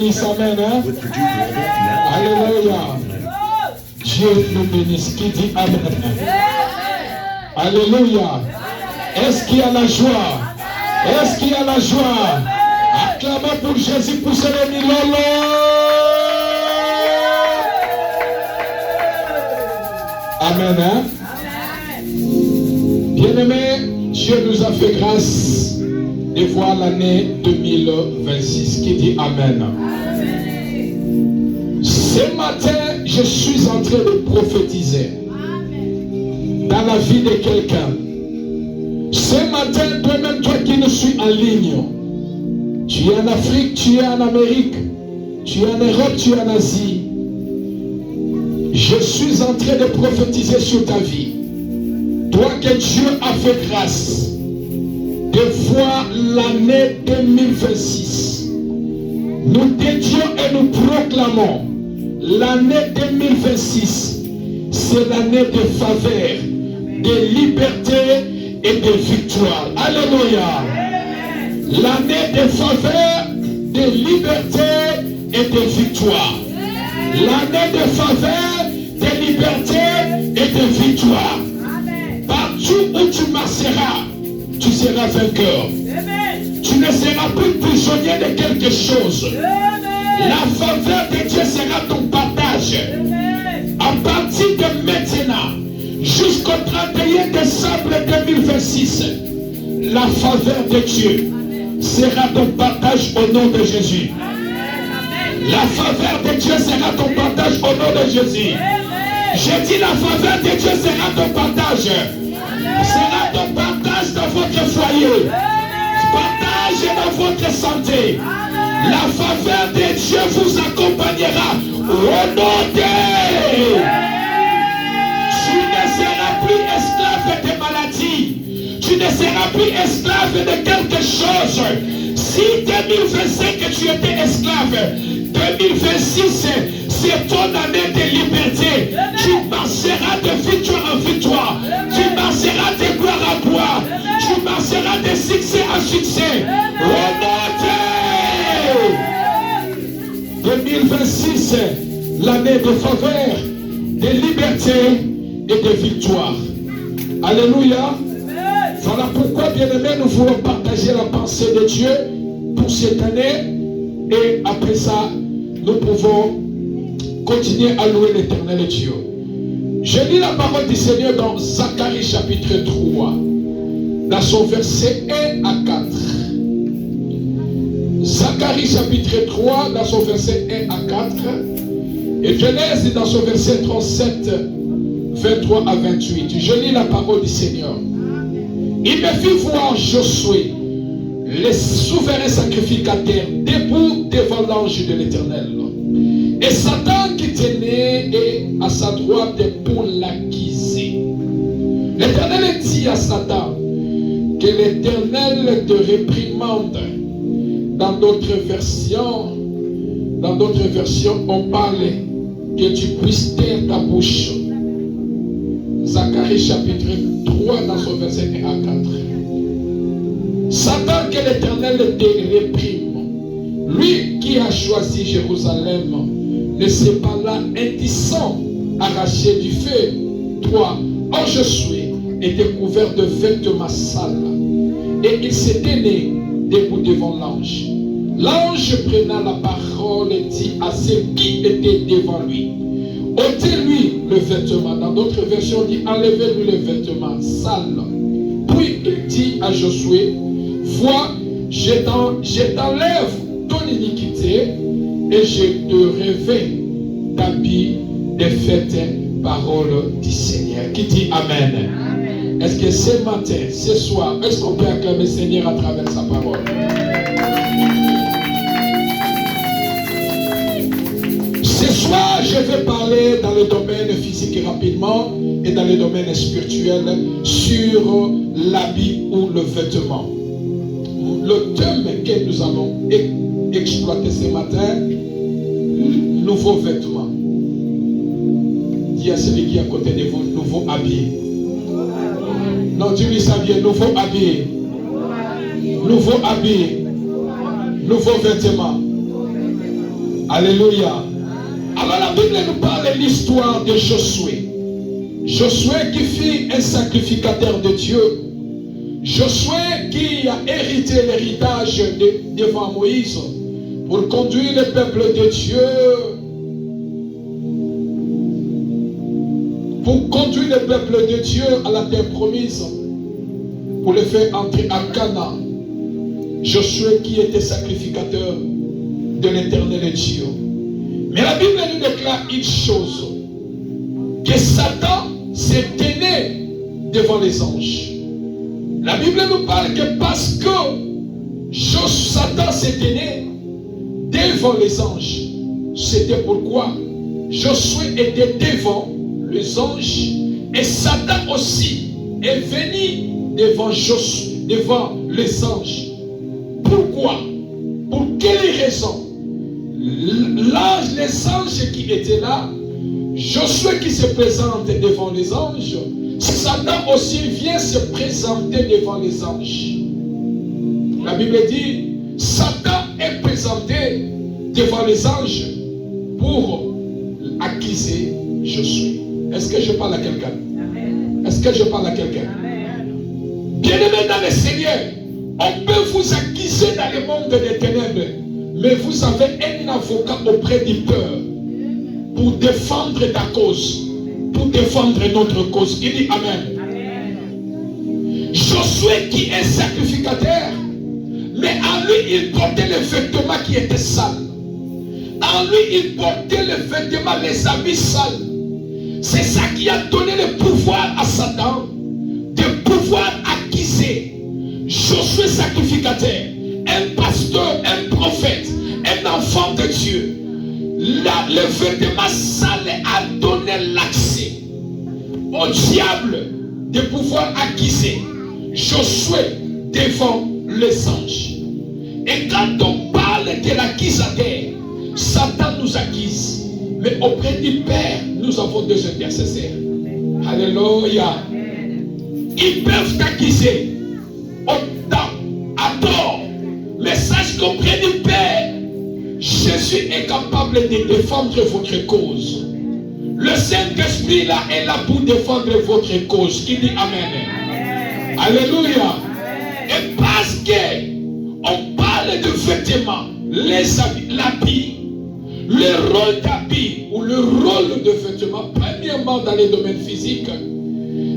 bénisse. Amen. Hein? Alléluia. Dieu nous bénisse. Qui dit Amen? Alléluia. Est-ce qu'il y a la joie? Est-ce qu'il y a la joie? Acclamons pour Jésus, poussez le milolo. Amen. Hein? Bien-aimés, Dieu nous a fait grâce de voir l'année 2026. Qui dit Amen? Ce matin, je suis en train de prophétiser dans la vie de quelqu'un. Ce matin, toi-même, toi qui nous suis en ligne, tu es en Afrique, tu es en Amérique, tu es en Europe, tu es en Asie. Je suis en train de prophétiser sur ta vie. Toi que Dieu a fait grâce de voir l'année 2026. Nous dédions et nous proclamons l'année 2026. C'est l'année de faveur, de liberté et de victoire. Alléluia. L'année de faveur, de liberté et de victoire. L'année de faveur, de liberté et de victoire. Partout où tu marcheras, tu seras vainqueur. Tu ne seras plus prisonnier de quelque chose. La faveur de Dieu sera ton partage. À partir de maintenant, jusqu'au 31 décembre 2026, la faveur de Dieu sera ton partage au nom de Jésus. La faveur de Dieu sera ton partage au nom de Jésus. J'ai dit la faveur de Dieu sera ton partage. Sera ton partage dans votre foyer. Partage dans votre santé. La faveur de Dieu vous accompagnera au nom de... Tu ne seras plus esclave des maladies. Tu ne seras plus esclave de quelque chose. Si 2025 tu étais esclave, 2026 c'est ton année de liberté. Tu marcheras de victoire en victoire. Tu marcheras de gloire en gloire. Tu marcheras de succès en succès. Au nom de 2026, l'année de faveur, de liberté et de victoire. Alléluia. Voilà pourquoi, bien-aimés, nous voulons partager la pensée de Dieu pour cette année. Et après ça, nous pouvons continuer à louer l'éternel Dieu. Je lis la parole du Seigneur dans Zacharie chapitre 3, dans son verset 1 à 4. Zacharie chapitre 3, dans son verset 1 à 4. Et Genèse dans son verset 37, 23 à 28. Je lis la parole du Seigneur. Il me fit voir Josué, le souverain sacrificateur, debout devant l'ange de l'Éternel. Et Satan qui tenait à sa droite pour l'accuser. L'Éternel dit à Satan que l'Éternel te réprimande. Dans d'autres versions, on parle que tu puisses taire ta bouche. Zacharie chapitre 3 dans son verset 1 à 4. Satan, que l'Éternel te réprime. Lui qui a choisi Jérusalem ne s'est pas là indécent, arraché du feu. Toi, oh Josué, était couvert de vêtements sales. Et il s'était né debout devant l'ange. L'ange prenant la parole dit à ceux qui étaient devant lui: ôtez-lui le vêtement. Dans d'autres versions, on dit: enlevez-lui le vêtement sale. Puis il dit à Josué: vois, je t'enlève ton iniquité et je te revêt d'habits de fête. Parole du Seigneur. Qui dit Amen. Amen. Est-ce que ce matin, ce soir, est-ce qu'on peut acclamer le Seigneur à travers sa parole? Ce soir, je vais parler dans le domaine physique rapidement et dans le domaine spirituel sur l'habit ou le vêtement. Le thème que nous allons exploiter ce matin, nouveau vêtement. Dis à celui qui est à côté de vous, nouveau habit. Non, tu lui sais bien, nouveau habit. Nouveau habit. Nouveau vêtement. Alléluia. Alors la Bible nous parle de l'histoire de Josué. Josué qui fut un sacrificateur de Dieu. Josué qui a hérité l'héritage devant Moïse pour conduire le peuple de Dieu. Pour conduire le peuple de Dieu à la terre promise. Pour le faire entrer à Canaan. Josué qui était sacrificateur de l'Éternel Dieu. Mais la Bible nous déclare une chose. Que Satan s'est tenu devant les anges. La Bible nous parle que parce que Satan s'est tenu devant les anges, c'était pourquoi Josué était devant les anges et Satan aussi est venu devant les anges. Pourquoi? Pour quelle raison? Les anges qui étaient là, Josué qui se présente devant les anges, Satan aussi vient se présenter devant les anges. La Bible dit, Satan est présenté devant les anges pour accuser Josué. Est-ce que je parle à quelqu'un? Est-ce que je parle à quelqu'un? Bien-aimés dans le Seigneur, on peut vous accuser dans le monde des ténèbres, mais vous avez un avocat auprès du peuple pour défendre ta cause, pour défendre notre cause. Il dit Amen. Amen. Josué qui est sacrificateur, mais en lui il portait les vêtements qui étaient sales. En lui il portait les vêtements, les habits sales. C'est ça qui a donné le pouvoir à Satan de pouvoir accuser Josué sacrificateur, un pasteur, un prophète, un enfant de Dieu. Le vêtement sale a donné l'accès au diable de pouvoir accuser Josué devant les anges. Et quand on parle de l'accusateur, Satan nous accuse. Mais auprès du Père, nous avons deux intercesseurs. Alléluia. Ils peuvent t'accuser autant, à tort. Mais sache qu'auprès du Père, Jésus est capable de défendre votre cause. Le Saint-Esprit là est là pour défendre votre cause. Qui dit Amen. Alléluia. Et parce qu'on parle de vêtements, les habits, l'habit, le rôle d'habit ou le rôle de vêtements, premièrement dans les domaines physiques,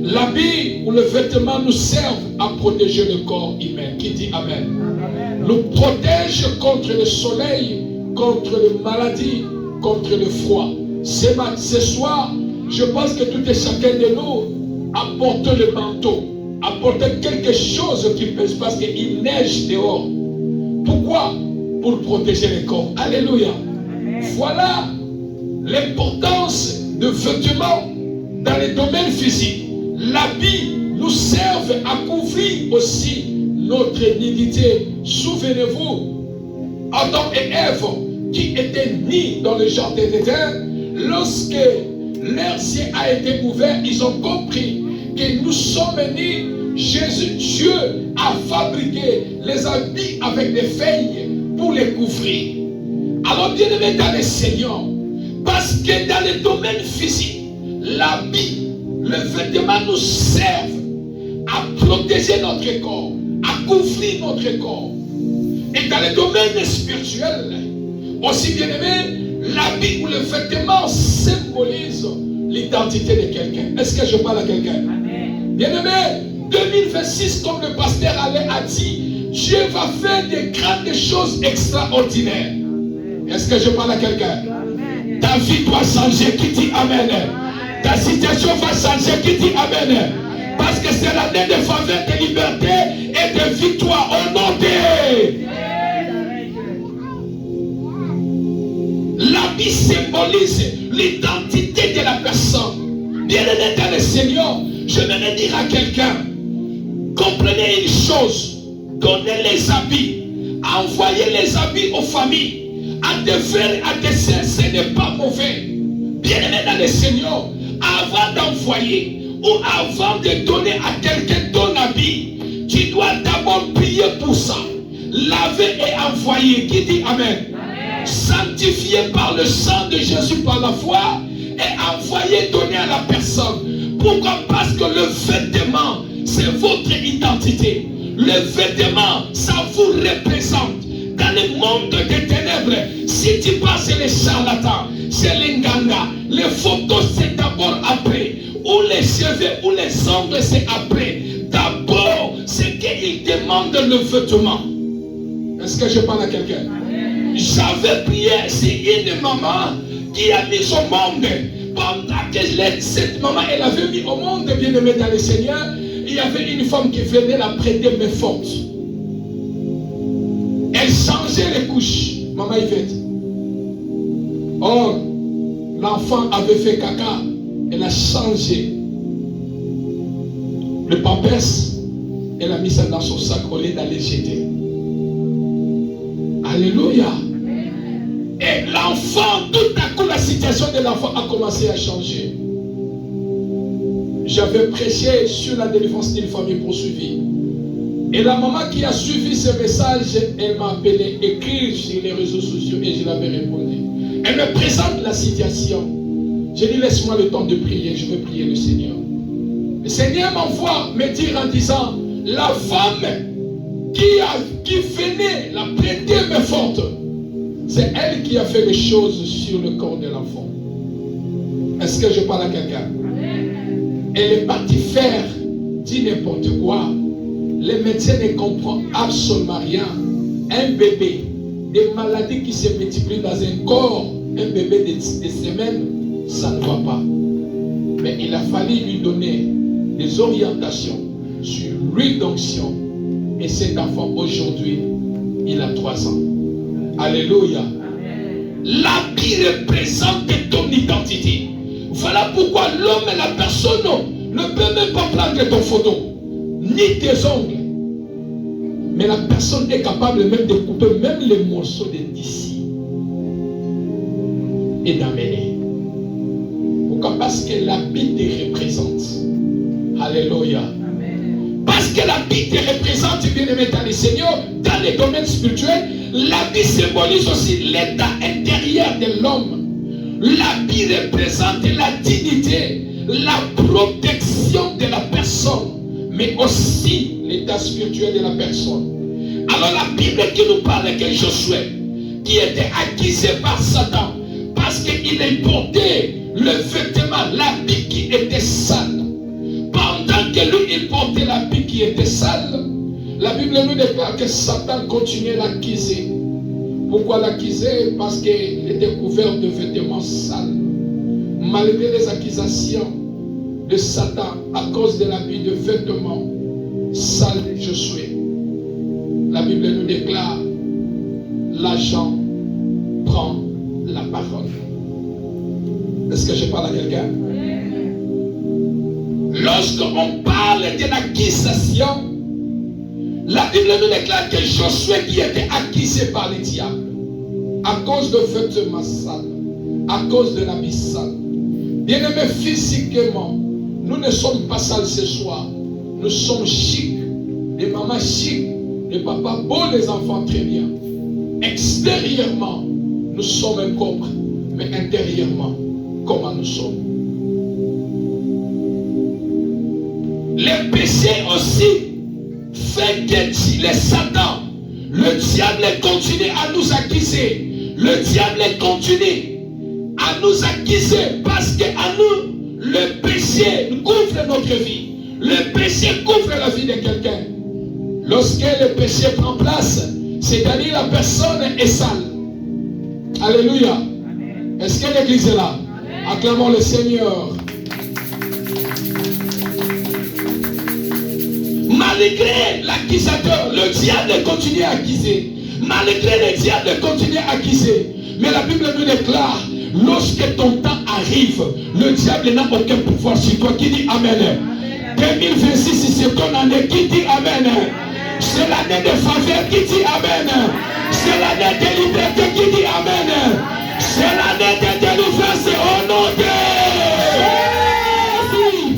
l'habit ou le vêtement nous servent à protéger le corps humain. Qui dit Amen. Nous protège contre le soleil, contre les maladies, contre le froid. Ce soir, je pense que tout et chacun de nous apporte le manteau, apporte quelque chose qui pèse parce qu'il neige dehors. Pourquoi? Pour protéger le corps. Alléluia. Voilà l'importance de vêtements dans les domaines physiques. L'habit nous serve à couvrir aussi notre nudité. Souvenez-vous, Adam et Ève qui étaient nés dans le jardin d'Éden, lorsque leur ciel a été ouvert, ils ont compris que nous sommes nés. Jésus, Dieu a fabriqué les habits avec des feuilles pour les couvrir. Alors bien aimé dans le Seigneur, parce que dans le domaine physique, l'habit, le vêtement nous servent à protéger notre corps, à couvrir notre corps. Et dans le domaine spirituel, aussi bien aimé, l'habit ou le vêtement symbolise l'identité de quelqu'un. Est-ce que je parle à quelqu'un? Bien aimé, 2026, comme le pasteur Alain a dit, Dieu va faire des grandes choses extraordinaires. Est-ce que je parle à quelqu'un? Ta vie doit changer. Qui dit Amen? Ta situation va changer. Qui dit Amen? Parce que c'est l'année de faveur, de liberté et de victoire au nom de... L'habit symbolise l'identité de la personne. Bien-aimé dans le Seigneur, je vais dire à quelqu'un, comprenez une chose, donnez les habits, envoyez les habits aux familles. À tes frères, à tes sœurs, ce n'est pas mauvais. Bien-aimé dans le Seigneur, avant d'envoyer ou avant de donner à quelqu'un ton habit, tu dois d'abord prier pour ça. Laver et envoyer. Qui dit Amen? sanctifié par le sang de Jésus par la foi et envoyé, donné à la personne. Pourquoi? Parce que le vêtement, c'est votre identité. Le vêtement, ça vous représente. Dans le monde des ténèbres, si tu passes, c'est les charlatans, c'est les nganga. Les photos, c'est d'abord après. Ou les cheveux, ou les ongles, c'est après. D'abord, c'est qu'ils demandent le vêtement. Est-ce que je parle à quelqu'un? J'avais prié, c'est une maman qui a mis au monde. Pendant que cette maman, elle avait mis au monde, bien aimé dans le Seigneur, il y avait une femme qui venait la prêter main forte. Elle changeait les couches. Maman Yvette. Or, l'enfant avait fait caca. Elle a changé le pampers. Elle a mis ça dans son sac au lieu d'aller jeter. Alléluia. Et l'enfant, tout à coup, la situation de l'enfant a commencé à changer. J'avais prêché sur la délivrance d'une famille poursuivie. Et la maman qui a suivi ce message, elle m'a appelé, écrire sur les réseaux sociaux et je l'avais répondu. Elle me présente la situation. J'ai dit, laisse-moi le temps de prier, je veux prier le Seigneur. Le Seigneur m'envoie me dire en disant, la femme qui venait la prêter main forte, c'est elle qui a fait les choses sur le corps de l'enfant. Est-ce que je parle à quelqu'un? Elle est partie faire, dit n'importe quoi. Les médecins ne comprennent absolument rien. Un bébé, des maladies qui se multiplient dans un corps, un bébé de semaines, ça ne va pas. Mais il a fallu lui donner des orientations sur l'huile d'onction. Et cet enfant aujourd'hui, il a 3 ans. Alléluia. L'habit représente ton identité. Voilà pourquoi l'homme et la personne ne peut même pas prendre ton photo, ni tes ongles. Mais la personne est capable même de couper même les morceaux de tissu et d'amener. Pourquoi? Parce que l'habit te représente. Alléluia. Parce que l'habit te représente, bien aimé dans le Seigneur, dans les domaines spirituels, l'habit symbolise aussi l'état intérieur de l'homme. L'habit représente la dignité, la protection de la personne, mais aussi l'état spirituel de la personne. Alors la Bible qui nous parle que Josué, qui était accusé par Satan, parce qu'il a porté le vêtement, l'habit qui était sale. Pendant que lui, il portait l'habit qui était sale, la Bible nous déclare que Satan continuait à l'accuser. Pourquoi l'accuser? Parce qu'il était couvert de vêtements sales. Malgré les accusations de Satan à cause de l'habit de vêtements sales de Josué, la Bible nous déclare, l'agent prend la parole. Est-ce que je parle à quelqu'un? Lorsqu'on parle de l'accusation, la Bible nous déclare que Josué qui était accusé par le diable à cause de vêtements sales, à cause de l'habit sale. Bien-aimés, physiquement, nous ne sommes pas sales ce soir. Nous sommes chics, des mamans chics, des papas beaux, les enfants très bien. Extérieurement, nous sommes un corps, mais intérieurement, comment nous sommes? Les péchés aussi fait que les Satan, le diable continue à nous accuser. Le diable continue à nous accuser parce qu'à nous, le péché couvre notre vie. Le péché couvre la vie de quelqu'un. Lorsque le péché prend place, c'est-à-dire la personne est sale. Alléluia. Est-ce que l'église est là? Acclamons le Seigneur. Malgré l'accusateur, le diable continue à accuser. Malgré le diable continue à accuser. Mais la Bible nous déclare, lorsque ton temps arrive, le diable n'a aucun pouvoir sur toi. Qui dit Amen? 2026, c'est ton année. Qui dit Amen? C'est l'année de faveur. Qui dit Amen? C'est l'année de liberté. Qui dit Amen? C'est l'année de délivrance au nom de Jésus.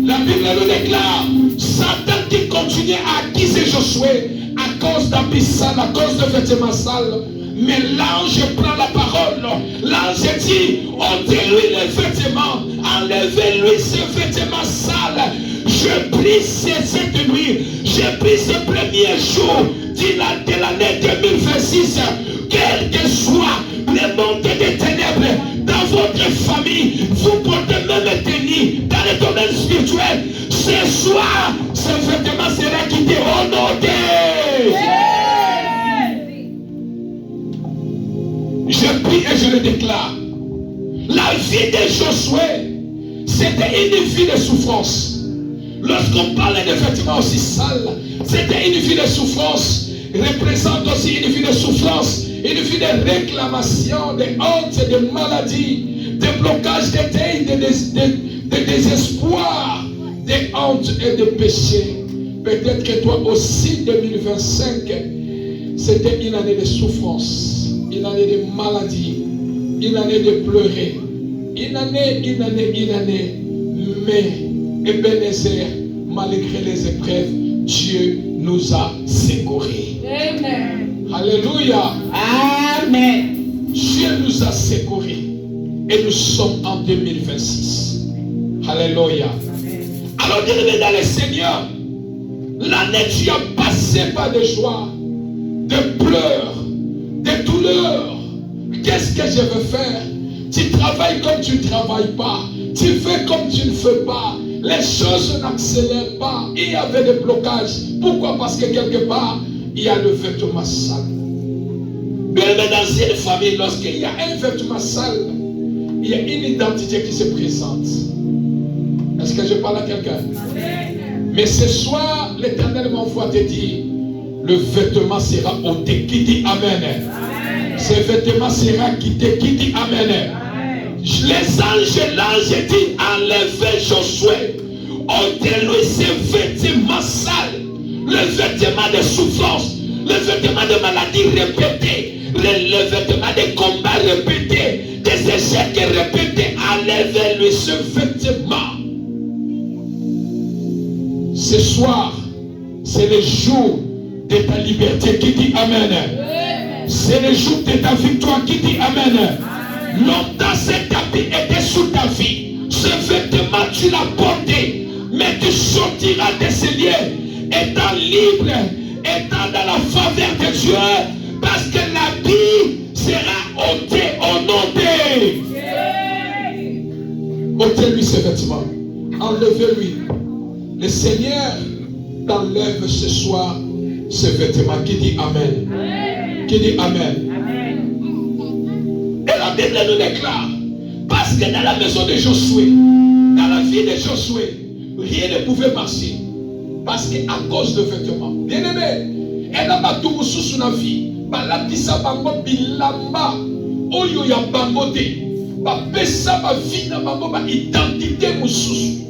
La Bible nous déclare, Satan qui continue à accuser Josué à cause d'habits sales, à cause de vêtements sales, Mais l'ange prend la parole. L'ange dit, ôtez-lui les vêtements, enlevez-lui ses vêtements sales. Je prie cette nuit, je prie ce premier jour de l'année 2026, quel que soit les montées des ténèbres dans votre famille, vous portez même tenir dans le domaine spirituel. Ce soir, ce vêtement sera quitté au nom de... Je prie et je le déclare. La vie de Josué, c'était une vie de souffrance. Lorsqu'on parlait de vêtements aussi sales, c'était une vie de souffrance. Représente aussi une vie de souffrance, une vie de réclamation, de honte, de maladie, de blocage, de deuil, de désespoir, de honte et de péché. Peut-être que toi aussi, 2025, c'était une année de souffrance, une année de maladie, une année de pleurer, une année. Mais, Ebenezer, malgré les épreuves, Dieu nous a secourés. Amen. Alléluia. Amen. Dieu nous a secourés. Et nous sommes en 2026. Alléluia. Alors, bien-aimés dans le Seigneur, l'année tu as passé par de joie, de pleurs, de douleurs. Qu'est-ce que je veux faire? Tu travailles comme tu ne travailles pas. Tu fais comme tu ne fais pas. Les choses n'accélèrent pas. Il y avait des blocages. Pourquoi? Parce que quelque part, il y a le vêtement sale. Mais dans une famille, lorsqu'il y a un vêtement sale, il y a une identité qui se présente. Est-ce que je parle à quelqu'un? Mais ce soir, l'Éternel m'envoie te dire, le vêtement sera ôté. Qui dit Amen? Ce vêtement sera quitté. Qui dit Amen? Les anges, l'ange dit, enlevez Josué, ôtez-lui ses vêtements sales, le vêtement de souffrance, le vêtement de maladie répétée, le vêtement de combat répété, des échecs répétés, enlevez-lui ce vêtement. Ce soir, c'est le jour de ta liberté. Qui dit Amen? C'est le jour de ta victoire. Qui dit Amen? Longtemps cet habit était sous ta vie. Ce vêtement tu l'as porté. Mais tu sortiras de ces lieux étant libre, étant dans la faveur de Dieu. Parce que l'habit sera ôté au nom de... Ôtez-lui ce vêtement. Enlevez-lui. Le Seigneur t'enlève ce soir ce vêtement. Qui dit Amen? Qui dit Amen? Et la Bible nous déclare, parce que dans la maison de Josué, dans la vie de Josué, rien ne pouvait marcher. Parce qu'à cause de vêtements. Bien-aimé, elle a battu sous la vie. La tissa bango bilamba. Oyo ya bango te. Ba pesa ba vie na bango ba identité mususu.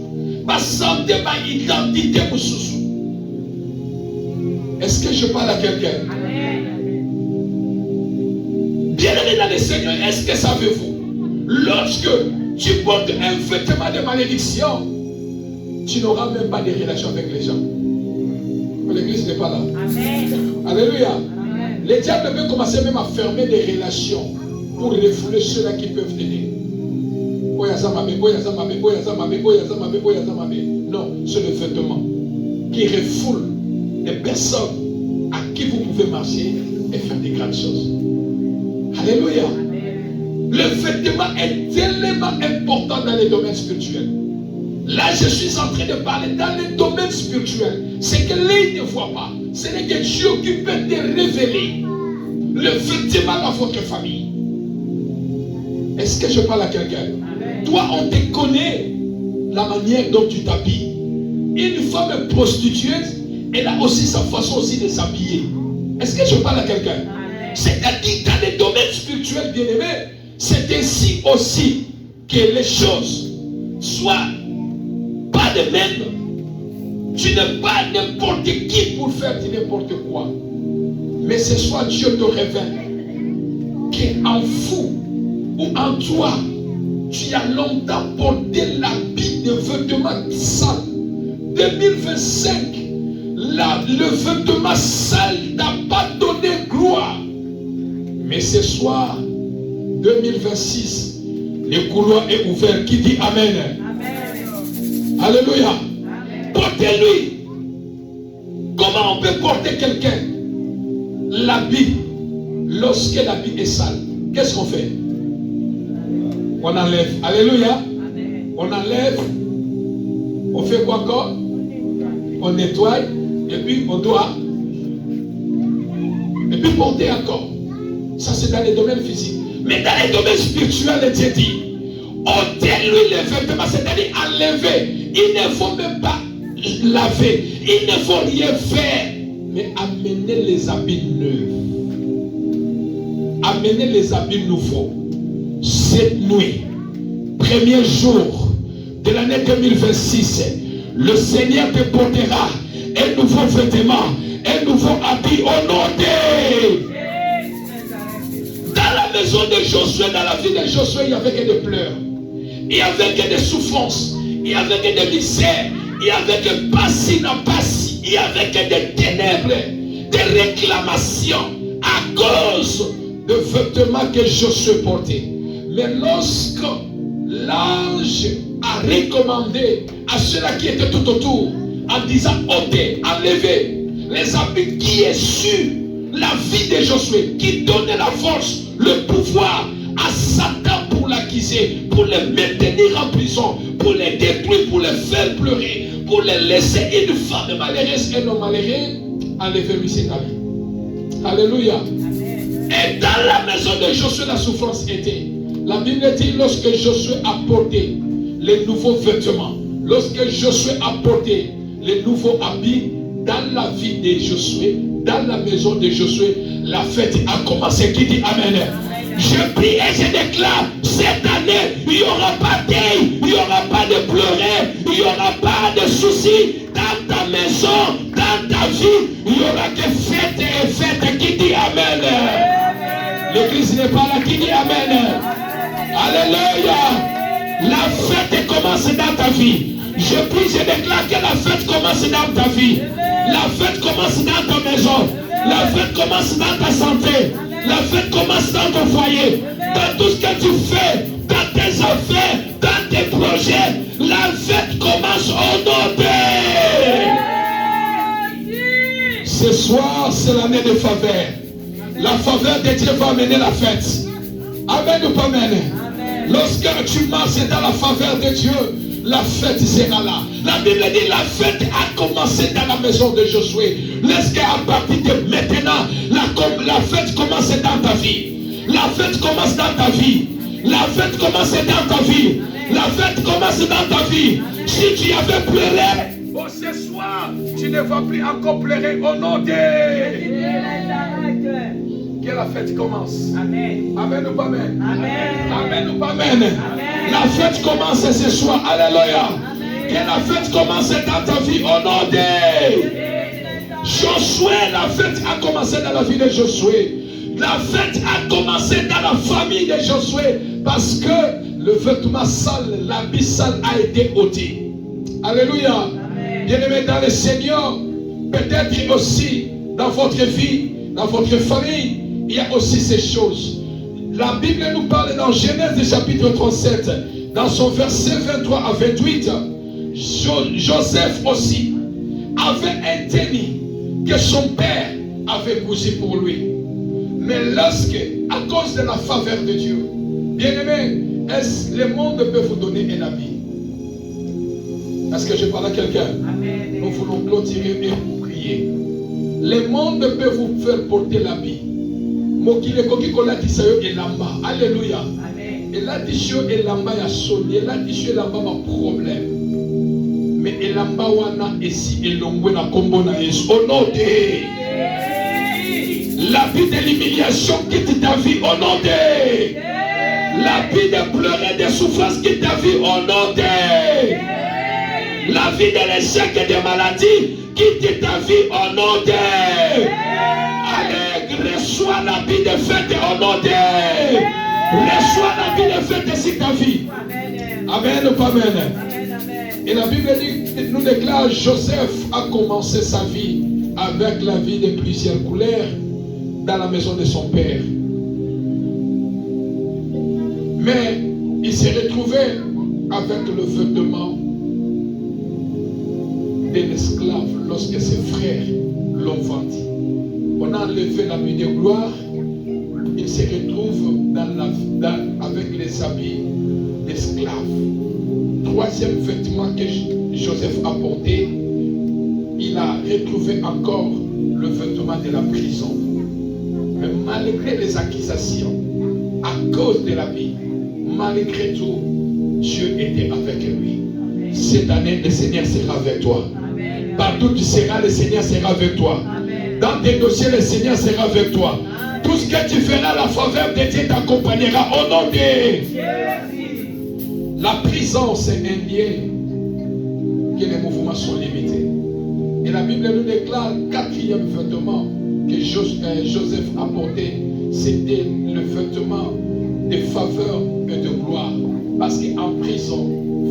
Ba santé ba identité mususu. Est-ce que je parle à quelqu'un? Bien-aimé dans le Seigneur, est-ce que savez-vous, lorsque tu portes un vêtement de malédiction, tu n'auras même pas de relation avec les gens. L'église n'est pas là. Amen. Alléluia. Amen. Les diables peuvent commencer même à fermer des relations pour refouler ceux-là qui peuvent t'aider. Non, c'est le vêtement qui refoule les personnes à qui vous pouvez marcher et faire des grandes choses. Alléluia. Amen. Le vêtement est tellement important dans les domaines spirituels. Là, je suis en train de parler dans les domaines spirituels. C'est que l'œil ne voit pas. Ce n'est que Dieu qui peut te révéler le vêtement dans votre famille. Est-ce que je parle à quelqu'un? Toi, on te connaît la manière dont tu t'habilles. Une femme prostitueuse, elle a aussi sa façon aussi de s'habiller. Est-ce que je parle à quelqu'un? C'est-à-dire dans les domaines spirituels bien-aimés, c'est ainsi aussi que les choses soient pas de même. Tu n'es pas n'importe qui pour faire n'importe quoi. Mais ce soir, Dieu te révèle qu'en vous ou en toi, tu as longtemps porté l'habit de vêtements sales. 2025, le vêtement sale n'a pas donné gloire. Mais ce soir, 2026, le couloir est ouvert. Qui dit Amen? Amen. Alléluia. Portez-lui. Comment on peut porter quelqu'un? L'habit. Lorsque l'habit est sale, qu'est-ce qu'on fait? On enlève. Alléluia. Amen. On enlève. On fait quoi encore? On nettoie. Et puis on doit. Et puis porter encore. Ça c'est dans les domaines physiques. Mais dans les domaines spirituels, Dieu dit, ôtez-lui les vêtements, c'est-à-dire enlever. Il ne faut même pas laver. Il ne faut rien faire. Mais amener les habits neufs. Amener les habits nouveaux. Cette nuit, premier jour de l'année 2026, le Seigneur te portera un nouveau vêtement, un nouveau habit au nom de... Dans la maison de Josué, dans la vie de Josué, il n'y avait que des pleurs. Il n'y avait que des souffrances. Il n'y avait que des misères. Il n'y avait que passi. Il n'y avait que des ténèbres, des réclamations à cause de vêtements que Josué portait. Mais lorsque l'ange a recommandé à ceux-là qui étaient tout autour, en disant ôtez, enlevez les habits qui est sur la vie de Josué, qui donnait la force, le pouvoir à Satan pour l'accuser, pour les maintenir en prison, pour les détruire, pour les faire pleurer, pour les laisser une femme malheureuse et non malheureux, enlevez-lui cet habit. Alléluia. Et dans la maison de Josué, la souffrance était. La Bible dit, lorsque Josué a porté les nouveaux vêtements, lorsque Josué a porté les nouveaux habits, dans la vie de Josué, dans la maison de Josué, la fête a commencé. Qui dit Amen? Je prie et je déclare, cette année, il n'y aura pas de deuil, il n'y aura pas de pleurer, il n'y aura pas de soucis dans ta maison, dans ta vie, il n'y aura que fête et fête. Qui dit Amen? L'église n'est pas là. Qui dit Amen? Alléluia. La fête commence dans ta vie. Je prie, je déclare que la fête commence dans ta vie. La fête commence dans ta maison. La fête commence dans ta santé. La fête commence dans ton foyer. Dans tout ce que tu fais, dans tes affaires, dans tes projets. La fête commence au nom de... Ce soir, c'est l'année de faveur. La faveur de Dieu va amener la fête. Amen ou pas amen? Lorsque tu marches dans la faveur de Dieu, la fête sera là. La Bible dit la fête a commencé dans la maison de Josué. Laisse-qu'à partir de maintenant, la fête commence dans ta vie. La fête commence dans ta vie. La fête commence dans ta vie. La fête commence dans ta vie. Si tu avais pleuré, oh, ce soir, tu ne vas plus encore pleurer au nom de... Que la fête commence. Amen. Amen ou pas amen? Amen. Amen ou pas amen? Amen. La fête commence ce soir. Alléluia. Amen. Que la fête commence dans ta vie au nom de Josué. La fête a commencé dans la vie de Josué. La fête a commencé dans la famille de Josué. Parce que le vêtement sale, l'habit sale a été ôté. Alléluia. Bien-aimés dans le Seigneur, peut-être aussi dans votre vie, dans votre famille, il y a aussi ces choses. La Bible nous parle dans Genèse chapitre 37, dans son verset 23 à 28, Joseph aussi avait un tennis que son père avait cousu pour lui. Mais lorsque, à cause de la faveur de Dieu, bien-aimé, est-ce le monde peut vous donner un habit? Est-ce que je parle à quelqu'un? Nous voulons clôturer et vous prier. Le monde peut vous faire porter l'habit. Mokile koki kola tisayo elamba. Alléluia. Et là tisho elamba ya soni. Et là tisho elamba ma problème. Mais elamba wana esi elongwe na kombo na Yesu. Au nom de l'habit de l'humiliation quitte ta vie au nom de l'habit de pleurer de souffrance quitte ta vie au nom de la vie de l'échec et de maladie quitte ta vie au nom de... Allez, reçois la vie de fête au nom de... Reçois la vie de fête sur ta vie. Amen ou pas amen? Et la Bible nous déclare, Joseph a commencé sa vie avec la vie de plusieurs couleurs dans la maison de son père. Mais il s'est retrouvé avec le vêtement d'un esclave lorsque ses frères l'ont vendu. On a enlevé la nuit de gloire. Il se retrouve avec les habits d'esclave. Troisième vêtement que Joseph a porté, il a retrouvé encore le vêtement de la prison. Mais malgré les accusations, à cause de l'habit, malgré tout, Dieu était avec lui. Cette année, le Seigneur sera avec toi. Partout où tu seras, le Seigneur sera avec toi. Dans tes dossiers, le Seigneur sera avec toi. Tout ce que tu feras, la faveur de Dieu t'accompagnera au nom de Jésus. La prison, c'est un lieu que les mouvements sont limités. Et la Bible nous déclare le quatrième vêtement que Joseph a porté, c'était le vêtement de faveur et de gloire. Parce qu'en prison,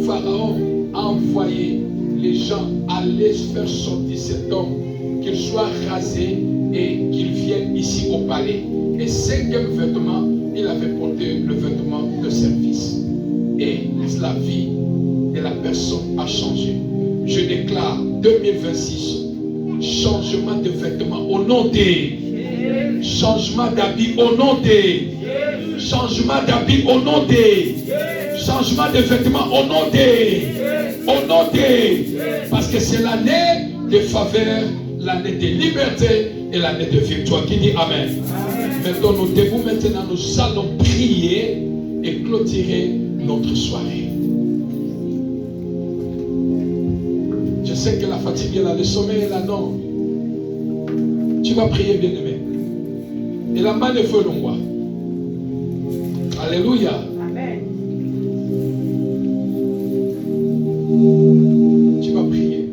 Pharaon a envoyé les gens aller faire sortir cet homme, qu'il soit rasé et qu'il vienne ici au palais. Et cinquième vêtement, il avait porté le vêtement de service. Et la vie de la personne a changé. Je déclare 2026, changement de vêtements au nom de, changement d'habit au nom de, changement d'habit au nom de, changement de vêtements au nom de, parce que c'est l'année de faveur, l'année de liberté et l'année de victoire. Qui dit Amen? Maintenant, nous devons maintenant, nous allons prier et clôturer notre soirée. Je sais que la fatigue est là, le sommeil est là, non. Tu vas prier, bien-aimé. Et la main de feu de moi. Alléluia. Amen. Tu vas prier.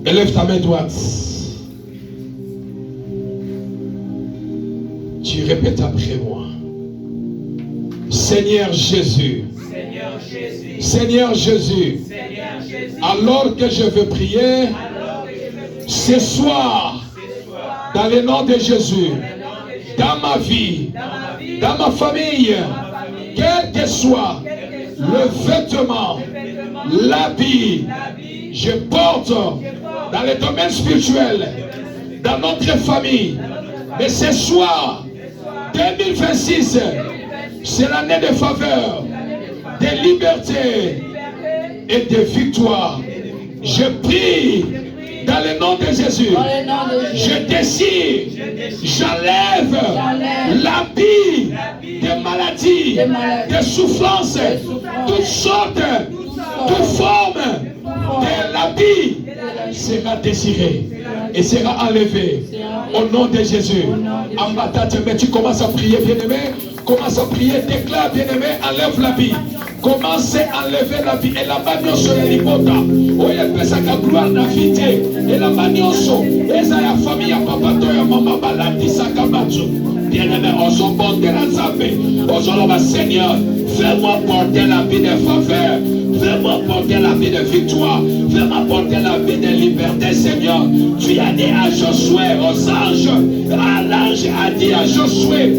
Élève ta main droite. Tu répètes après moi. Seigneur Jésus. Seigneur Jésus. Seigneur Jésus. Seigneur Jésus. Alors que je veux prier, ce soir, dans le nom de Jésus, dans ma vie, dans ma famille, quel que soit le vêtement, l'habit, je porte dans le domaine spirituel, dans notre famille. Mais ce soir, 2026, c'est l'année de faveur, de liberté et de victoire. Je prie dans le nom de Jésus. Je décide, j'enlève l'habit de maladies, de souffrances, toutes sortes, toutes formes de l'habit sera désiré et sera enlevé au nom de Jésus. En bataille, mais tu commences à prier, bien-aimé. Commence à prier, déclare, bien-aimé, enlève l'habit. Commencez à enlever l'habit. Et la bagno sur les libota. Oye, pesa ka gloire na vite. Et la bagno so. Eza ya famille, ya papa, to ya maman, balati sakabatsu. Bien-aimé, on s'en porte de la zappe. On s'en va, Seigneur, fais-moi porter la vie de faveur. Fais-moi porter la vie de victoire. Fais-moi porter la vie de liberté, Seigneur. Tu as dit à Josué, aux anges, à l'ange a dit à Josué,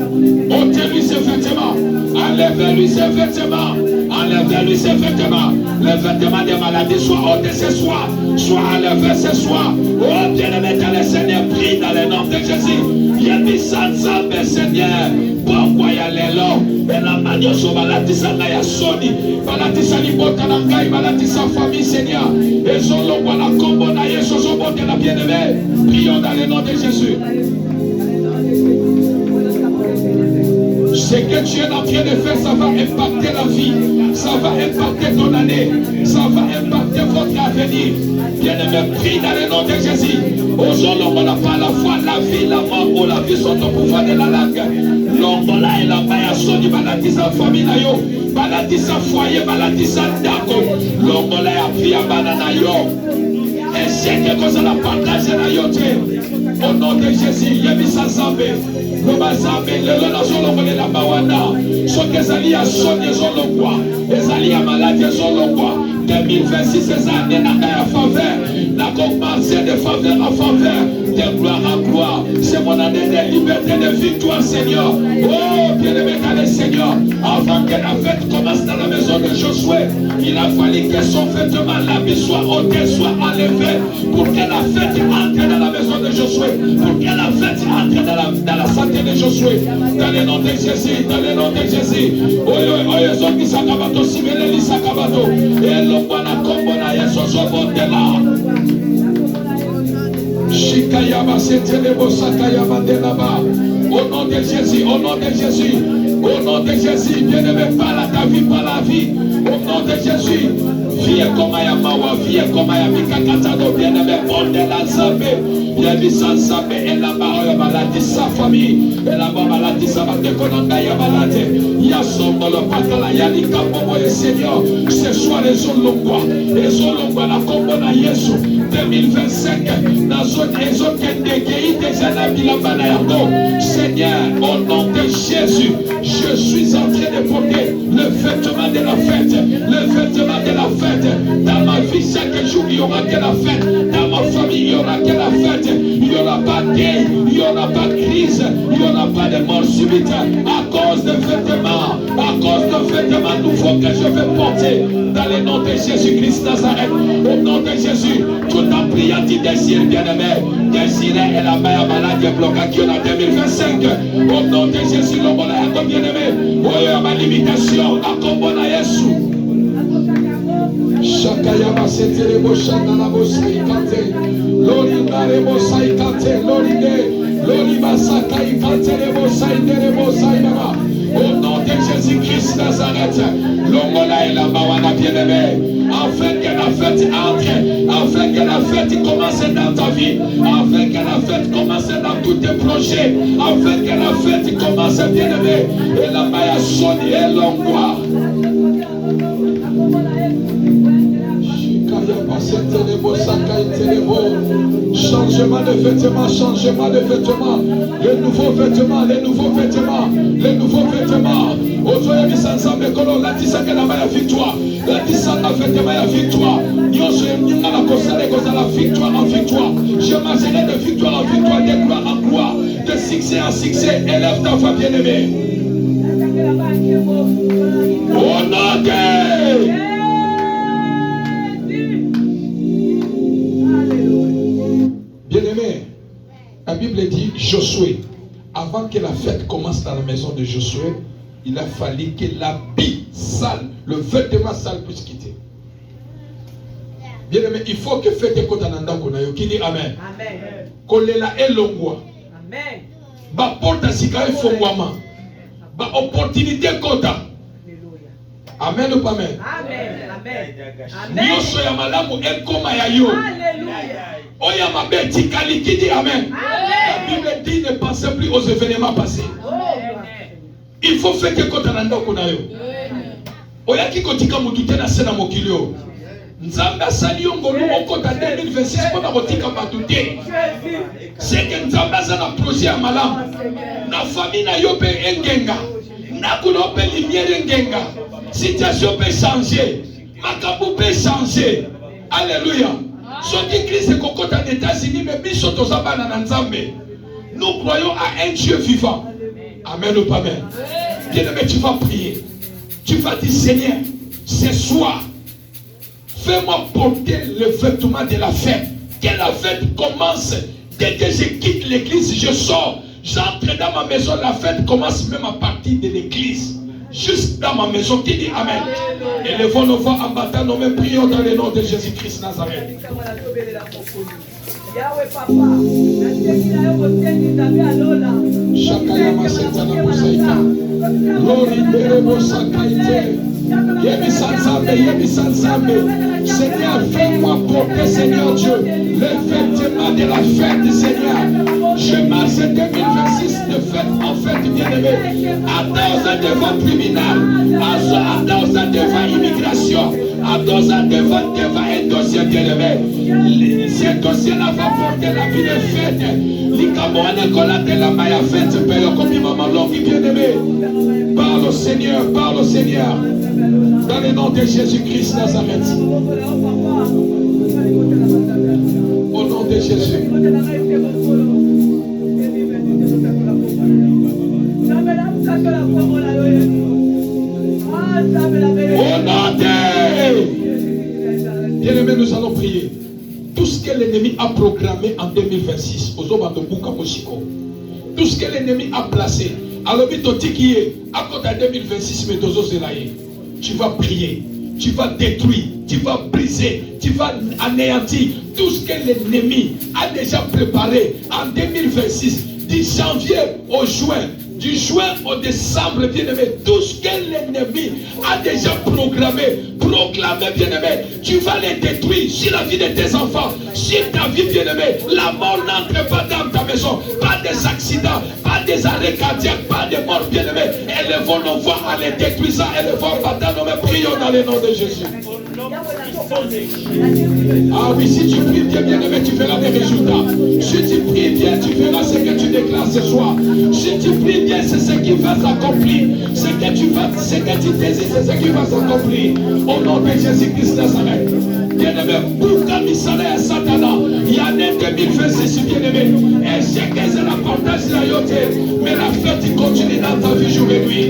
ôtez-lui ses vêtements, enlevez-lui ses vêtements, enlevez-lui ses vêtements. Les vêtements des maladies soient ôtés ce soir, soit enlevés ce soir. Oh, bien-aimé, dans le Seigneur, prie dans le nom de Jésus. Il y a des ensemble, Seigneur. Pourquoi il y a les lots? Et la manière sur balatisa na soni, balatisa ni bota na ngai, balatisa famille, Seigneur. Et son lot la combo na yeso so bote la bien-aimé. Prions dans le nom de Jésus. Ce que tu es en train de faire, ça va impacter la vie, ça va impacter ton année, ça va impacter votre avenir. Bien-aimé, prie dans le nom de Jésus. Aujourd'hui, on n'a pas la foi, la vie, la mort ou la vie sont au pouvoir de la langue. L'ongola et la baya sont du balatisa famille, balatisa foyer, balatisa dako. L'ongola et la vie à banana yo. Et échec qu'on a partagé la yote. Au nom de Jésus, Yebisa Zambé, Loba Zambé, le Lona Zolongole la Bawana, soit que Zali a sonné Zolongwa, et Zali a maladie Zolongwa. 2026, ces années n'a faveur, n'a commencé de faveur en faveur, de gloire en gloire. C'est mon année de liberté, de victoire, Seigneur. Oh, bien-aimé, le Seigneur, avant que la fête commence dans la maison de Josué, il a fallu que son vêtement, l'habit soit ôté, soit enlevé, pour que la fête entre dans la maison de Josué, pour que la fête entre dans la santé de Josué, dans le nom de Jésus, dans le nom de Jésus. Oh, Zoki Sakabato, Sibeleli Sakabato, et l'Okwana Kombona Yesoso Bondela. Shikayaba, Setelebo Sakayaba Delaba. Au nom de Jésus, au nom de Jésus, au nom de Jésus, bien-aimé, parle à ta vie, parle à la vie. Au nom de Jésus, vie comme Ayamawa, vie comme Ayamikakatado, bien-aimé, Bondela Zambé, bien-aimé, sans Zambé, et là-bas, maladie, sa famille, et là-bas, maladie, sa maladie, Konangaya maladie, Yasombolo Patala, Yanika, Momo et Seigneur, ce soir, les Zolongwa, la Kombona Yesu, 2025, dans zone Kendekei, déjà la Bilabana Yako. Seigneur, au nom de Jésus, je suis en train de porter le vêtement de la fête, le vêtement de la fête. Dans ma vie, chaque jour, il y aura que la fête. Dans ma famille, il y aura que la fête. Il n'y aura pas de guerre, il n'y aura pas de crise, il n'y aura pas de mort subite à cause de vêtements, à cause de vêtements nouveaux que je vais porter. Dans le nom de Jésus-Christ Nazareth, au nom de Jésus, tout en priant, tu désires, bien-aimé, désirer et la meilleure maladie bloquée qui est en 2025. Au nom de Jésus, l'homme est bien-aimé. Oh, il y a ma limitation, à Kombona Yesu. Shakayama Setelebo Shandanabo Saikate, Lorindarebo Saikate, Loriba Sakaikate, Rebo Saiderebo Sainama. Au nom de Jésus-Christ Nazareth, l'Ongola et la Bawana bien-aimé, afin que la fête entre, afin que la fête commence dans ta vie, afin que la fête commence dans tous tes projets, afin que la fête commence bien-aimé, et la Maya Soni et l'Ongoa. Changement de vêtements, changement de vêtements, les nouveaux vêtements, les nouveaux vêtements, les nouveaux vêtements. Aujourd'hui, la tisa que la victoire, la tisa la vêtement la victoire. La victoire en victoire. Je marcherai de victoire en victoire, de gloire en gloire, de succès en succès. Élève ta femme bien-aimée. Au nom de bien-aimé, la Bible dit Josué, avant que la fête commence dans la maison de Josué, il a fallu que l'habit sale, le vêtement sale puisse quitter. Bien-aimé, il faut que fête kotananda konayo. Qui dit Amen? Amen. Kolela elongwa. Amen. Ba porta sika efongwama. Ba opportunité kota. Amen ou pas amen? Amen. Amen. Yoso ya malamu ekoma ya yo. Alléluia. Oya mabeti kaliki dit amen. La Bible dit ne pensez plus aux événements passés. Il faut faire que kotananda konayo. Oya ki kotika mututé na sena mokilio. Nzambe asali yo ngolu okota 2026 pona kotika batute. C'est que Nzambe azana projet ya malamu. Na famille na yo pe engenga. Na kuno pe lumière engenga. Situation peut changer. Makambu peut changer. Alléluia. Soki Christ est kokota aux États-Unis, mais biso tozabana na Nzambe. Nous croyons à un Dieu vivant. Amen ou pas amen? Bien-aimé, tu vas prier. Tu vas dire Seigneur, ce soir, fais-moi porter le vêtement de la fête. Que la fête commence. Dès que je quitte l'église, je sors. J'entre dans ma maison. La fête commence même à partir de l'église. Juste dans ma maison. Qui dit Amen? Élevons nos voix en battant nos mains. Prions dans le nom de Jésus-Christ Nazareth. Yahweh Papa, Seigneur, fais-moi porter, Seigneur Dieu, le vêtement de la fête, Seigneur. Je marche 2026 de fête en fête, bien-aimé. À 12 ans devant tribunal, à 12 ans devant immigration, à 12 ans devant dossier bien-aimé. Ce dossier-là va porter la vie de fête. L'Ikamoane Kolate la Maya fête, Père, comme maman longue bien-aimé. Parle au Seigneur, parle au Seigneur. Dans le nom de Jésus-Christ Nazareth. Au nom de Jésus. Au nom de... Bien-aimés, nous allons prier. Tout ce que l'ennemi a programmé en 2026, tout ce que l'ennemi a placé, alors à côté de 2026, tu vas prier, tu vas détruire, tu vas briser, tu vas anéantir tout ce que l'ennemi a déjà préparé en 2026, du janvier au juin. Du juin au décembre, bien-aimé, tout ce que l'ennemi a déjà proclamé, bien-aimé, tu vas les détruire sur la vie de tes enfants, sur ta vie, bien-aimé. La mort n'entre pas dans ta maison, pas des accidents, pas des arrêts cardiaques, pas de morts, bien-aimé. Elles vont nous voir à les détruire ça, elles vont battre nos mains. Prions dans le nom de Jésus. Ah oui, si tu pries bien, bien-aimé, tu verras des résultats. Si tu pries bien, tu verras ce que tu déclares ce soir. Si tu pries bien, c'est ce qui va s'accomplir. Ce que tu désires, c'est ce qui va s'accomplir. Au nom de Jésus-Christ Nazareth. Bien-aimé, Bouka Misale Satana, il y a des 2026, bien-aimé. Et chacun c'est la partage de la yoté. Mais la fête continue dans ta vie jour et nuit.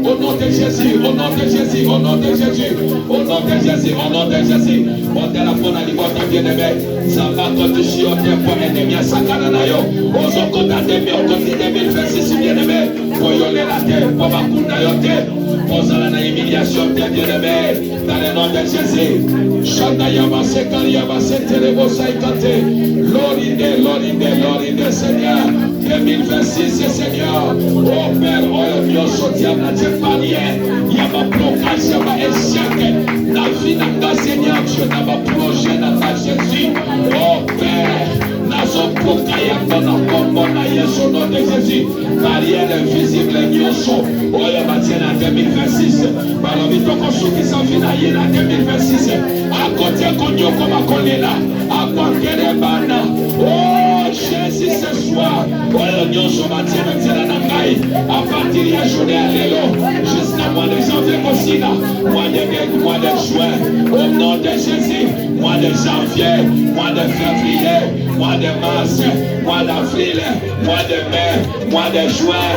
Au nom de Jésus, au nom de Jésus, au nom de Jésus, au nom de Jésus, au nom de Jésus. Mon téléphone a dit, bien-aimé, ça va continuer au tempo ennemi à Sakananayo. Aux autres d'année, au côté 2026, bien-aimé. Pour yoler la terre, pour ma kunda yoté. Pour la humiliation, bien-aimé. Dans le nom de Jésus. Shandayama Sekariama Setelebo Saikate. L'orinde, Seigneur. 2026, Seigneur. Oh Père, oh Dieu, soutien à tes paliers. Il y a ma blocage, il y a ma échec. La vie n'a pas, Seigneur, Dieu n'a pas plongé dans ta Jésus. Oh Père, nazo pokaya kona kombo na Yesu nom de Jésus. Barrière invisible, nyoso. Oh, il y a en 2026. Balobi toko souki sa vie na yé en 2026. À côté, konyo koma kolela. À côté, bana. Oh, Jésus, ce soir. Oh, nyoso matière na nangai. À partir de la journée à l'élo. Jusqu'à mois de janvier, mois de juin. Au nom de Jésus. Mois de janvier. Mois de février. Mois de mars. Mois d'avril. Mois de mai. Mois de juin.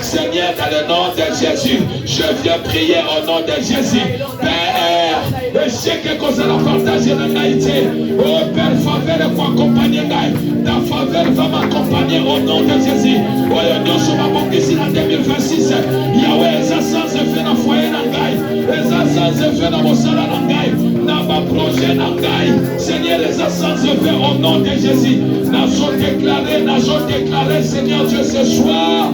Seigneur, dans le nom de Jésus, je viens prier au nom de Jésus. Père, je sais que vous allez partager la naïté. Oh Père, faveur va m'accompagner. Ta faveur va m'accompagner au nom de Jésus. Oh, nous sommes à mon ici en 2026. Yahweh, les assassins se fait dans le foyer d'Angaï. Les assassins se fait dans mon salon d'Angaï. Dans ma projet d'Angaï. Seigneur, les assassins se fait au nom de Jésus. Nous avons déclaré, Seigneur Dieu, ce soir.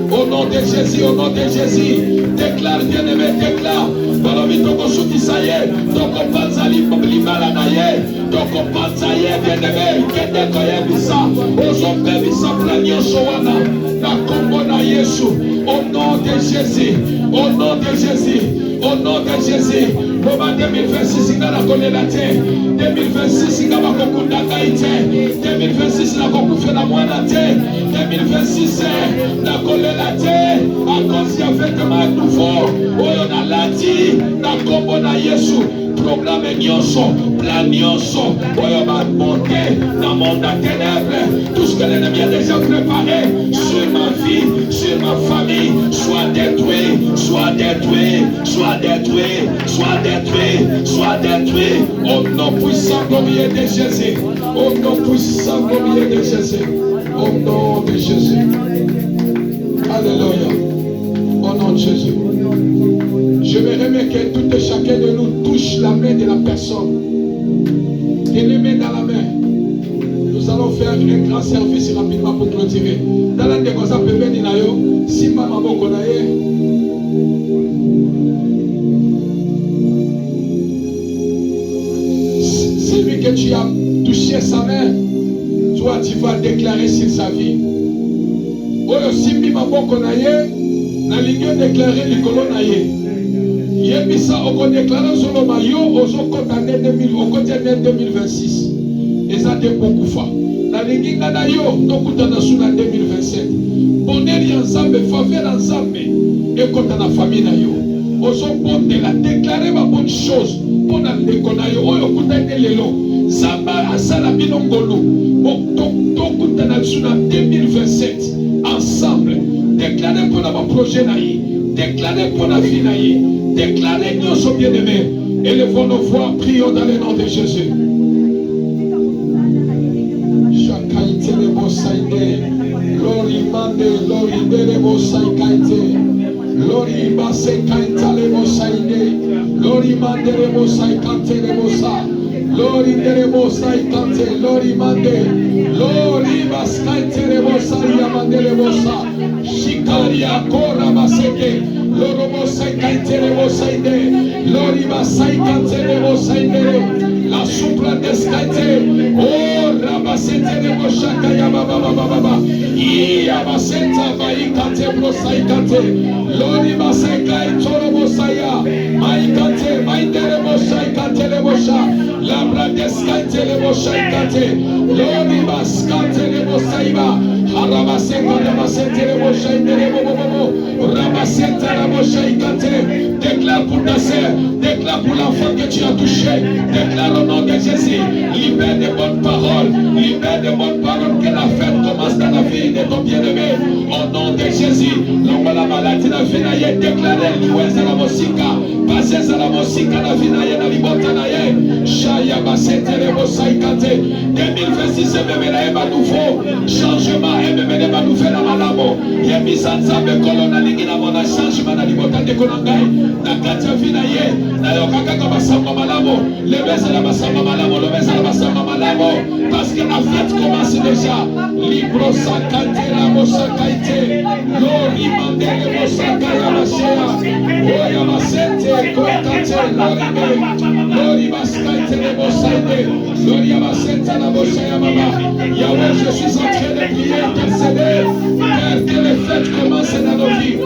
Au nom de Jésus, déclare, bien-aimé, déclare. Balobi toko souki saye, toko panzali libala naye, toko panzaye bien-aimé, kende koye bisa, ozombe bisa planio sowana, na kombo na Yesu. Au nom de Jésus, au nom de Jésus, au nom de Jésus. Boma 2026 ingana kolela te, 2026 ingaba kokunda kaite, 2026 na kokufe na mwana te, 2026 na kolela te, à cause ya vêtement nouveau, oyo na lati, na kombo na Yesu. Programme nyonso, plan nyonso, oyo va monter dans le monde des ténèbres. Tout ce que l'ennemi a déjà préparé sur ma vie, sur ma famille, soit détruit, soit détruit, soit détruit, soit détruit, soit détruit. Au nom puissant glorieux de Jésus, au nom puissant glorieux de Jésus, au nom de Jésus. Alléluia. Au nom de Jésus. Je me remets que tout et chacun de nous touche la main de la personne. Qu'il les met dans la main. Nous allons faire un grand service rapidement pour clôturer. Dans la décosa bébé dinayo, si maman bokonaye. Celui que tu as touché sa main, toi tu vas déclarer sur sa vie. Oyo simbi maman bokonaye. Nalingi déclarer likolo na ye. Yebisa oko déclarer solo mayo ozo kota ne 2026. Eza te pokufa. Nalingi ngana yo tokutana suna 2027. Bonheur ya Nzambe, faveur ya Nzambe ekota na famille na yo. Ozo bondela déclarer ma bonne chose pour na ndeko na yo oyo kutane lelo. Zamba asala bino ngolu. Tokutana suna 2027 ensemble. Déclarer pour notre projet naïe, déclarer pour la vie naïe, déclarer nous sommes bien-aimés. Élevons nos voix, prions dans le nom de Jésus. Chakaïte le bosaïde, lori mande, lori dele bosaïkaïte, lori basse kaïta le bosaïde, lori mande le bosaïkante le bosa, lori dele bosaïkante, lori mande, lori baskaïte le bosaïa mande le bosa. Shikaria kora baseke, loro bosai kaitele bosaide, lori basai kaitele bosaide, la supra deskaite, oh rabasete le boshaka ya baba baba baba, iya baseta vai kate bosai kate, lori basai kai toro bosaya, mai kate mai dele bosai kate le bosha, la bra deskaite le bosai kate, lori baskate le bosaiba. Déclare pour ta sœur, déclare pour l'enfant que tu as touché, déclare au nom de Jésus, libère de bonnes paroles, libère de bonnes paroles, que la fête commence dans la vie de ton bien-aimé, au nom de Jésus. L'homme la maladie la vie naïe, déclare l'ouest à la musique, passer à la musique à la vie naïe, la liberté naïe, Chaya Bassete le Bosaïkate, 2026 et même la nouveau changement. Ememene banouvel na malamo ya misanzambe kolona lingi na mona changement na libota de konangai na kati ya vina ye na yokaka ka basamba malamo lebeza la basamba malamo lebeza la basamba malamo parce que la fête commence déjà libro sakate la mosakaite lori mandele mosaka ya mashea oya masente kokate lori baskaite le mosaide lori ya masente la mosaya mama Yahweh, je suis en train de prier, intercéder, Père, que les fêtes commencent dans nos vies.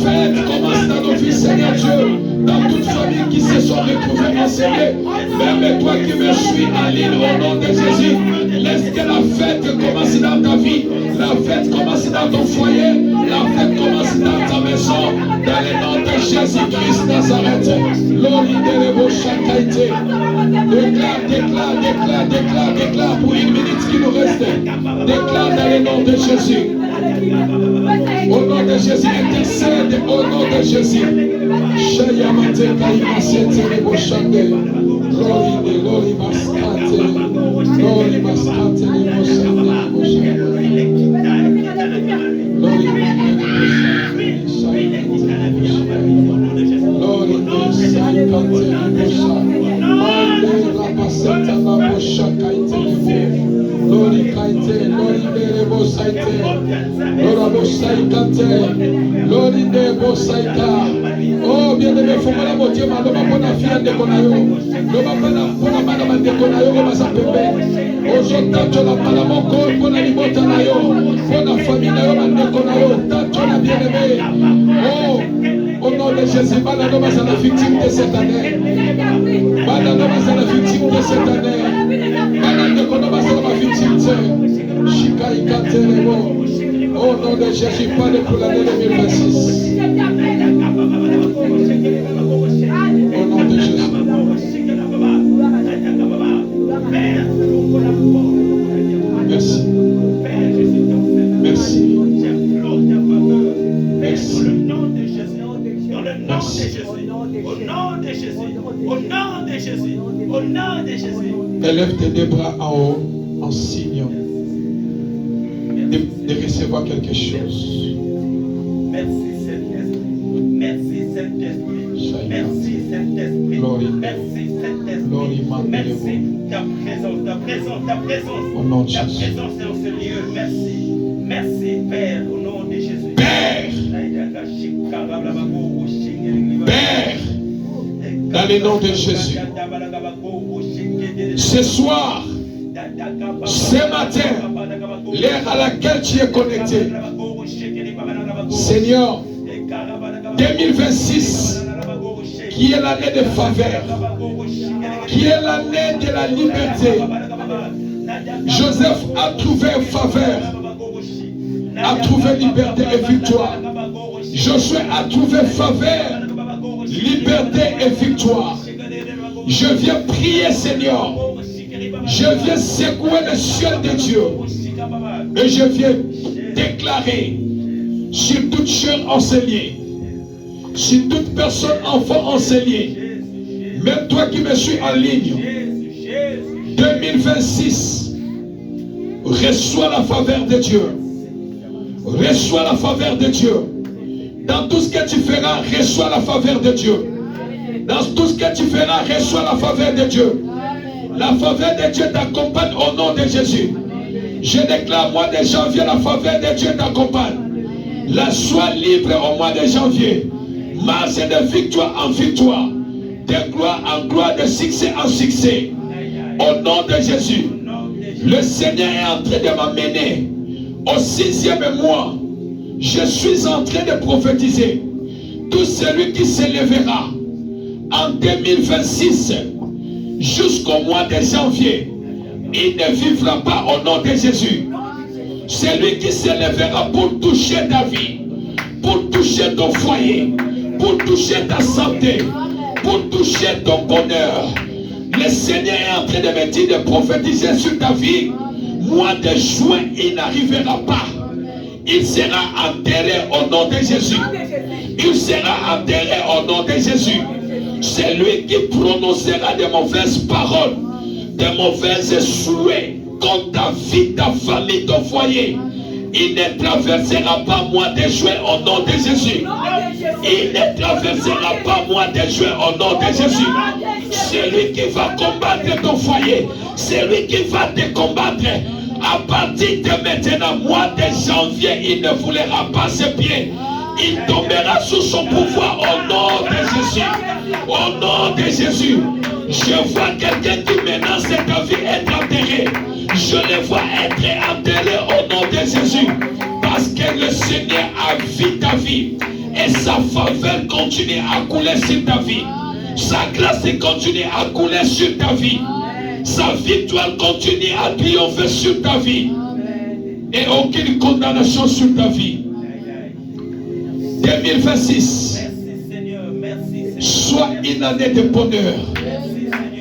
Fêtes commencent dans nos vies, Seigneur Dieu, dans toute famille qui se sont retrouvées enseignées. Même toi qui me suis en ligne au nom de Jésus, laisse que la fête commence dans ta vie, la fête commence dans ton foyer, la fête commence dans ta maison, dans le nom de Jésus-Christ Nazareth. Lori de Rebo Shakaite. Déclare pour une minute qui nous reste. Déclare dans le nom de Jésus. Au nom de Jésus, intercède au nom de Jésus. Shayamate Kaïmasete Rebo Shande. Lori Baskate. Lori Baskate Rebo Shande. Lori oh bien-aimé, faut pas la moitié, mais l'homme a pas la fille de Konayo. L'homme a pas la madame de Konayo, on va s'appeler. Aujourd'hui, tu as la madame pour la liberté, pour la famille, de Konayo, tu as la bien-aimé. Oh, au nom de Jésus, Baladoma est la victime de cette année. Baladoma est la victime de cette année. Baladoma est la victime de Shikai Katerebo. Au nom de Jésus, parle pour l'année 2026. Au nom de Jésus. Merci. Merci. Merci. Élève tes deux bras en haut en signe de recevoir quelque chose. Merci Saint-Esprit. Merci Saint-Esprit. Merci Saint-Esprit. Merci Saint-Esprit. Merci ta présence. Au nom de Jésus. Ta présence est en ce lieu. Merci. Merci Père au nom de Jésus. Père. Père. Dans le nom de Jésus. Ce soir, ce matin, l'heure à laquelle tu es connecté, Seigneur, 2026, qui est l'année de faveur, qui est l'année de la liberté. Joseph a trouvé faveur, a trouvé liberté et victoire. Josué a trouvé faveur, liberté et victoire. Je viens prier, Seigneur. Je viens secouer le ciel de Dieu. Et je viens déclarer sur toute chair enseignée, sur toute personne, enfant enseigné, même toi qui me suis en ligne, 2026, reçois la faveur de Dieu. Reçois la faveur de Dieu. Dans tout ce que tu feras, reçois la faveur de Dieu. Dans tout ce que tu feras, reçois la faveur de Dieu. La faveur de Dieu t'accompagne au nom de Jésus. Je déclare, mois de janvier, la faveur de Dieu t'accompagne. La sois libre au mois de janvier. Marche de victoire en victoire, de gloire en gloire, de succès en succès. Au nom de Jésus, le Seigneur est en train de m'amener au 6e mois. Je suis en train de prophétiser. Tout celui qui s'élèvera en 2026 jusqu'au mois de janvier, il ne vivra pas au nom de Jésus. Celui qui s'élèvera pour toucher ta vie, pour toucher ton foyer, pour toucher ta santé, pour toucher ton bonheur. Le Seigneur est en train de me dire de prophétiser sur ta vie. Mois de juin, il n'arrivera pas. Il sera enterré au nom de Jésus. Il sera enterré au nom de Jésus. C'est lui qui prononcera de mauvaises paroles, de mauvaises souhaits contre ta vie, ta famille, ton foyer. Il ne traversera pas mois de juin au nom de Jésus. Il ne traversera pas mois de juin au nom de Jésus. C'est lui qui va combattre ton foyer. C'est lui qui va te combattre. À partir de maintenant, mois de janvier, il ne voulera pas ses pieds. Il tombera sous son pouvoir au nom de Jésus. Au nom de Jésus. Je vois quelqu'un qui menace ta vie être enterré. Je le vois être enterré au nom de Jésus. Parce que le Seigneur a vu ta vie. Et sa faveur continue à couler sur ta vie. Sa grâce continue à couler sur ta vie. Sa victoire continue à triompher sur ta vie. Et aucune condamnation sur ta vie. 2026. Soit une année de bonheur.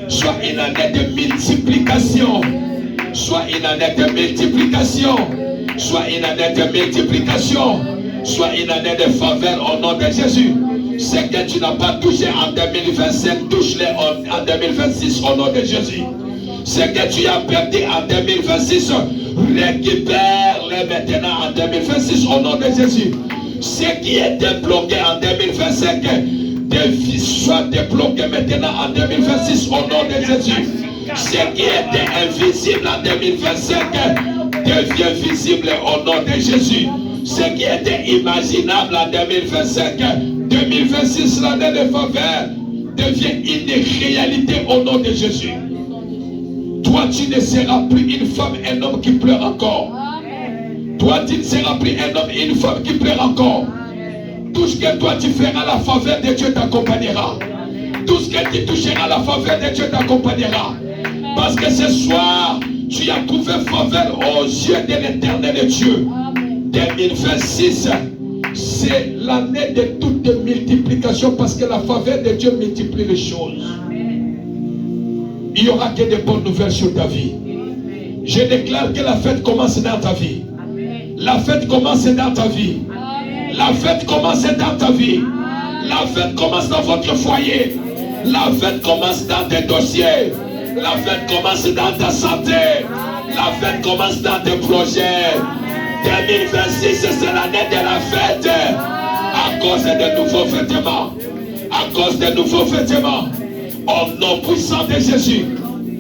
Soit une année de multiplication. Soit une année de multiplication. Soit une année de multiplication. Soit une année de faveur au nom de Jésus. Ce que tu n'as pas touché en 2025, touche-le en 2026 au nom de Jésus. Ce que tu as perdu en 2026, récupère-le maintenant en 2026 au nom de Jésus. Ce qui était bloqué en 2025, soit débloqué maintenant en 2026 au nom de Jésus. Ce qui était invisible en 2025 devient visible au nom de Jésus. Ce qui était imaginable en 2025, 2026, l'année de faveur, devient une réalité au nom de Jésus. Toi, tu ne seras plus une femme, un homme qui pleure encore. Toi, tu ne seras plus un homme et une femme qui pleure encore. Tout ce que toi tu feras, la faveur de Dieu t'accompagnera. Tout ce que tu toucheras, la faveur de Dieu t'accompagnera. Parce que ce soir, tu as trouvé faveur aux yeux de l'Éternel Dieu. 2026, c'est l'année de toute multiplication parce que la faveur de Dieu multiplie les choses. Il n'y aura que de bonnes nouvelles sur ta vie. Je déclare que la fête commence dans ta vie. La fête commence dans ta vie. La fête commence dans ta vie. La fête commence dans votre foyer. La fête commence dans tes dossiers. La fête commence dans ta santé. La fête commence dans tes projets. 2026, c'est l'année de la fête. À cause de nouveaux vêtements. À cause de nouveaux vêtements. Au nom puissant de Jésus.